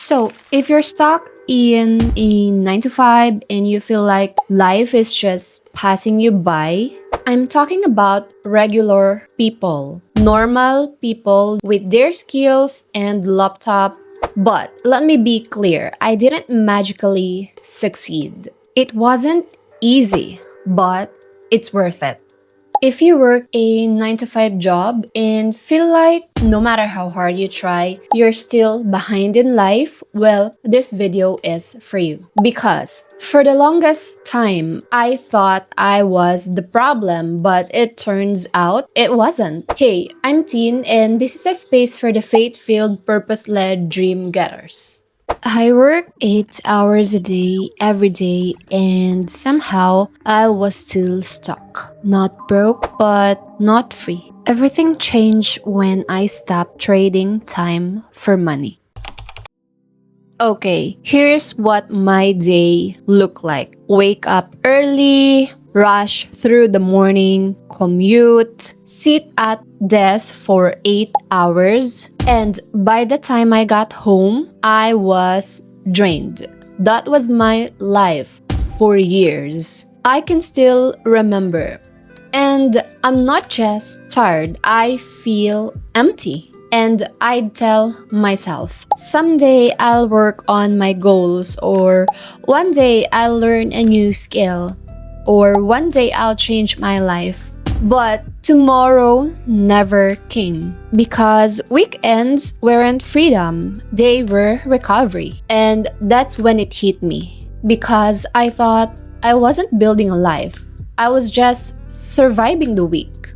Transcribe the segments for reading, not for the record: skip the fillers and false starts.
So, if you're stuck in a 9 to 5 and you feel like life is just passing you by, I'm talking about regular people, normal people with their skills and laptop. But let me be clear, I didn't magically succeed. It wasn't easy, but it's worth it. If you work a 9 to 5 job and feel like no matter how hard you try, you're still behind in life, well, this video is for you. Because for the longest time, I thought I was the problem, but it turns out it wasn't. Hey, I'm Teen, and this is a space for the faith-filled, purpose-led dream getters. I work 8 hours a day, every day, and somehow I was still stuck. Not broke, but not free. Everything changed when I stopped trading time for money. Okay, here's what my day looked like. Wake up early, rush through the morning, commute, sit at desk for 8 hours, and by the time I got home, I was drained. That was my life for years. I can still remember. And I'm not just tired, I feel empty. And I'd tell myself, someday I'll work on my goals, or one day I'll learn a new skill, or one day I'll change my life. But tomorrow never came because weekends weren't freedom, they were recovery. And that's when it hit me because I thought I wasn't building a life, I was just surviving the week.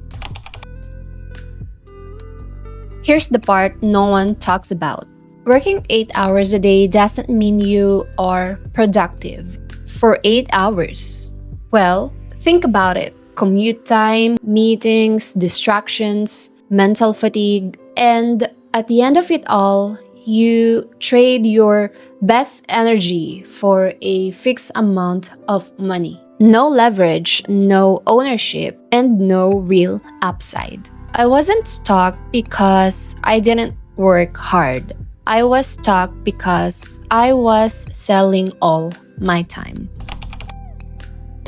Here's the part no one talks about. Working 8 hours a day doesn't mean you are productive for 8 hours. Well, think about it. Commute time, meetings, distractions, mental fatigue, and at the end of it all, you trade your best energy for a fixed amount of money. No leverage, no ownership, and no real upside. I wasn't stuck because I didn't work hard. I was stuck because I was selling all my time.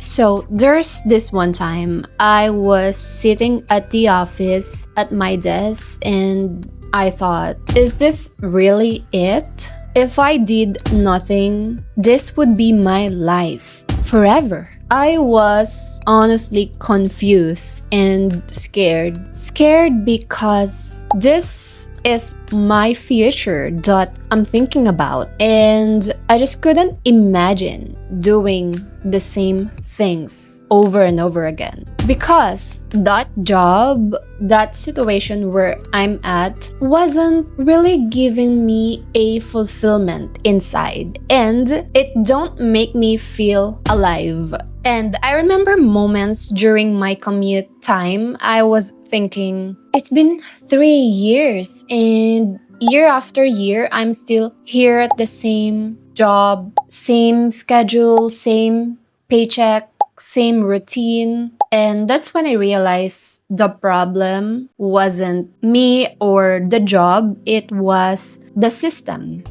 So there's this one time I was sitting at the office at my desk and I thought, is this really it? If I did nothing, this would be my life forever. I was honestly confused and scared. Scared because this is my future that I'm thinking about, and I just couldn't imagine doing the same things over and over again. Because that job, that situation where I'm at, wasn't really giving me a fulfillment inside, and it don't make me feel alive. And I remember moments during my commute time, I was thinking, it's been 3 years and year after year, I'm still here at the same job, same schedule, same paycheck, same routine. And that's when I realized the problem wasn't me or the job, it was the system.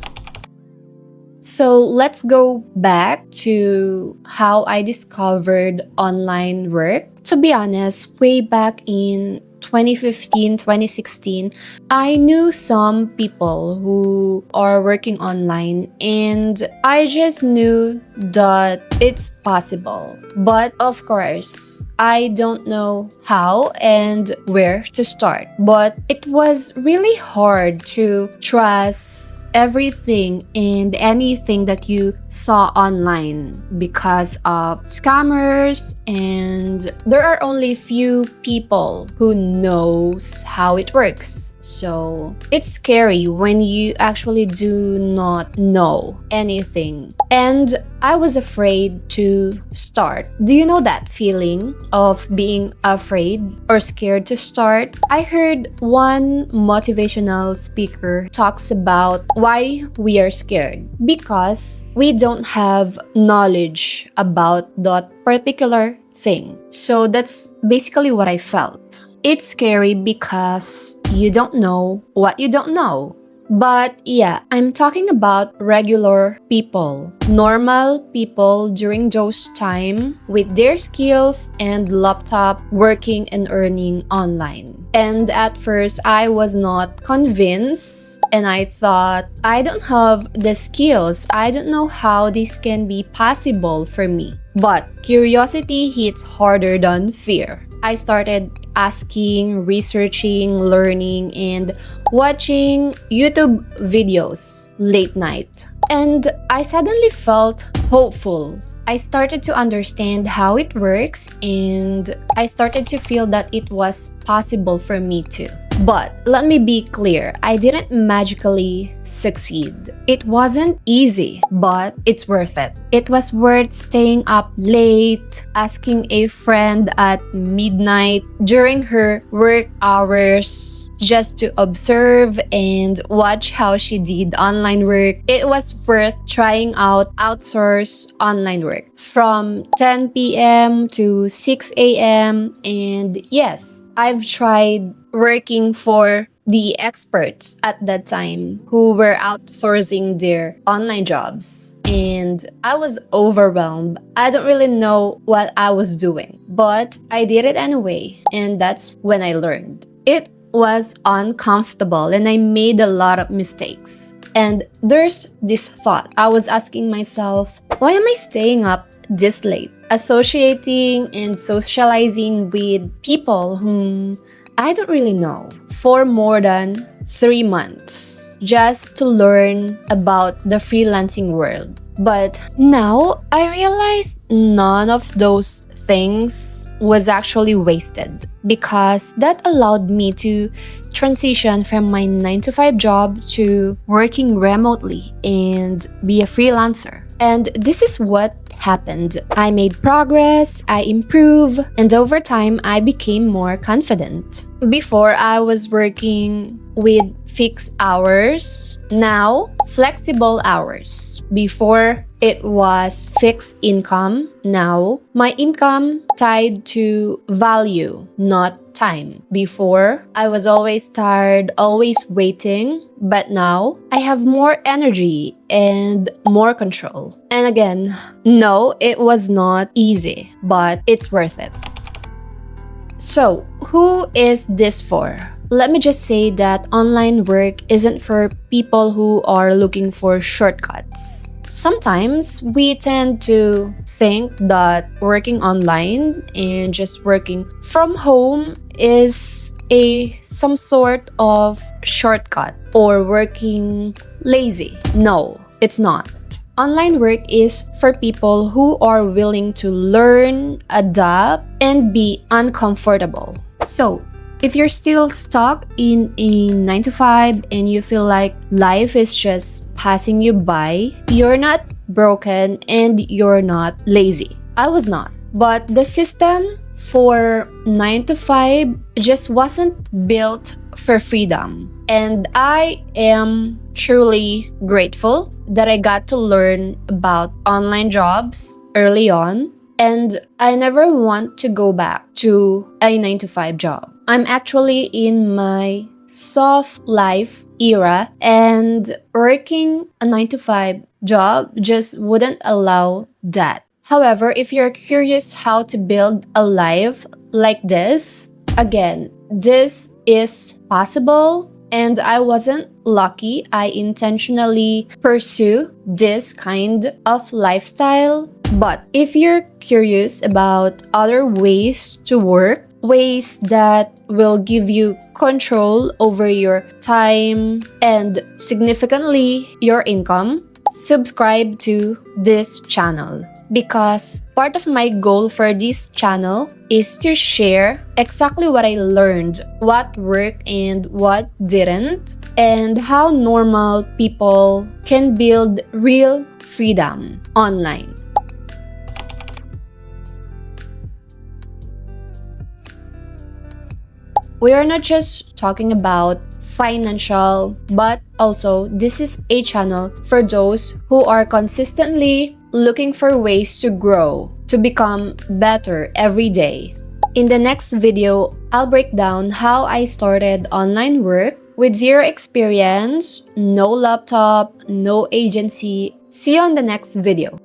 So let's go back to how I discovered online work. To be honest, way back in 2015, 2016, I knew some people who are working online and I just knew that it's possible. But of course, I don't know how and where to start. But it was really hard to trust everything and anything that you saw online because of scammers, and there are only few people who knows how it works. So it's scary when you actually do not know anything. And I was afraid to start. Do you know that feeling of being afraid or scared to start? I heard one motivational speaker talks about why we are scared. Because we don't have knowledge about that particular thing. So that's basically what I felt. It's scary because you don't know what you don't know. But yeah, I'm talking about regular people, normal people during those time with their skills and laptop working and earning online. And at first, I was not convinced and I thought, I don't have the skills. I don't know how this can be possible for me. But curiosity hits harder than fear. I started asking, researching, learning, and watching YouTube videos late night. And I suddenly felt hopeful. I started to understand how it works and I started to feel that it was possible for me too. But let me be clear, I didn't magically succeed. It wasn't easy, but it's worth it. It was worth staying up late, asking a friend at midnight during her work hours just to observe and watch how she did online work. It was worth trying out outsourced online work from 10 p.m. to 6 a.m. And yes, I've tried working for the experts at that time who were outsourcing their online jobs. And I was overwhelmed. I don't really know what I was doing, but I did it anyway. And that's when I learned. It was uncomfortable and I made a lot of mistakes. And there's this thought. I was asking myself, why am I staying up this late? Associating and socializing with people whom I don't really know for more than 3 months just to learn about the freelancing world. But now I realize none of those things was actually wasted because that allowed me to transition from my 9 to 5 job to working remotely and be a freelancer. And this is what happened. I made progress, I improved, and over time I became more confident. Before I was working with fixed hours, now flexible hours. Before it was fixed income, now my income tied to value, not time. Before, I was always tired, always waiting, but now I have more energy and more control. And again, no, it was not easy, but it's worth it. So, who is this for? Let me just say that online work isn't for people who are looking for shortcuts. Sometimes we tend to think that working online and just working from home is some sort of shortcut or working lazy. No, it's not. Online work is for people who are willing to learn, adapt, and be uncomfortable. So, if you're still stuck in a 9 to 5 and you feel like life is just passing you by, you're not broken and you're not lazy. I was not. But the system for 9 to 5 just wasn't built for freedom. And I am truly grateful that I got to learn about online jobs early on. And I never want to go back to a 9 to 5 job. I'm actually in my soft life era and working a 9 to 5 job just wouldn't allow that. However, if you're curious how to build a life like this, again, this is possible and I wasn't lucky. I intentionally pursue this kind of lifestyle. But if you're curious about other ways to work, ways that will give you control over your time and significantly your income, subscribe to this channel. Because part of my goal for this channel is to share exactly what I learned, what worked and what didn't, and how normal people can build real freedom online. We are not just talking about financial, but also this is a channel for those who are consistently looking for ways to grow, to become better every day. In the next video, I'll break down how I started online work, With zero experience, no laptop, no agency. See you on the next video.